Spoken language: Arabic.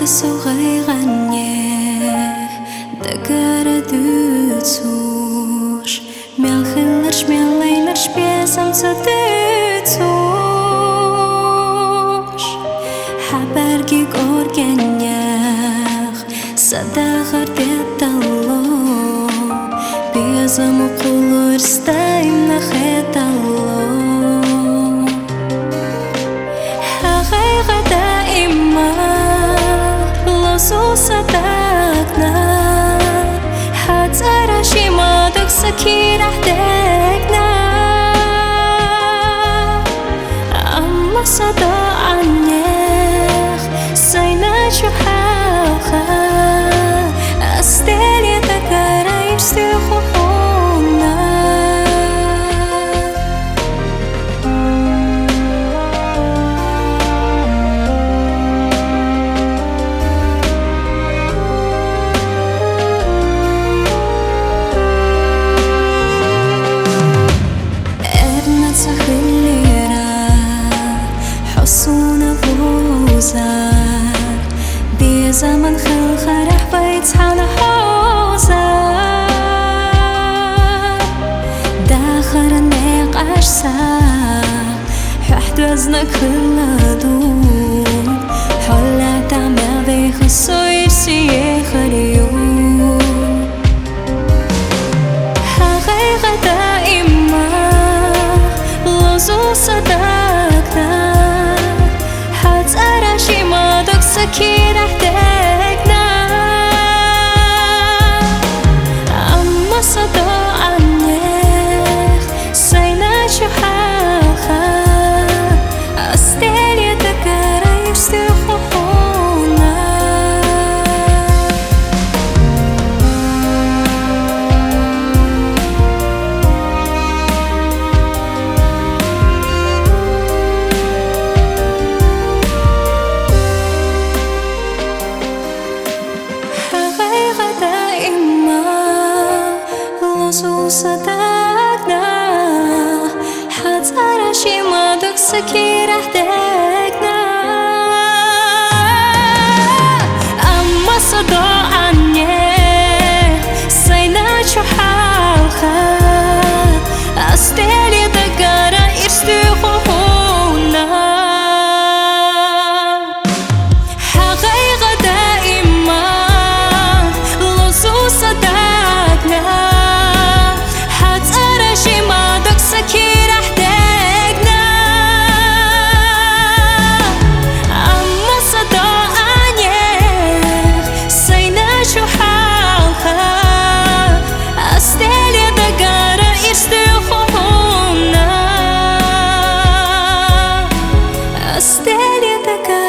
صغيرني دقرة دوتوش ملخلرش ملينرش بيسم تدوتوش حبرجي قرقنيخ صداخر ديتالو بيسم قولر ستايم نخيتالو صدقنا حتى رشي ما دكسكي رح دقنا أما صدا عنيخ سينا شو حاخا أستيلي تكارا يرسيخو حصونا فوزار بزمن خلخرح بيت حنا حوزار داخر النقاش سار ححت وزنك خلدون حلا تعمل بيخ الصير سيخ اليوم حقيقة دائما لوزو صدقنا سكي رح دقنا أما صدا عنيخ سينا شو حاخا أستيلي تكارا يرسيخو خونا صدقنا حتى رشي ما دكسكي رح دقنا أما صدا عنيخ سينا شو حالخا أستيلي دقارا يرسيخو خونا حقيقة دائما لوزو صدقنا سكي رح دقنا أما صدا عنيخ سينا شو حالخا أستيلي دقارا يرسيخو خونا أستيلي دقارا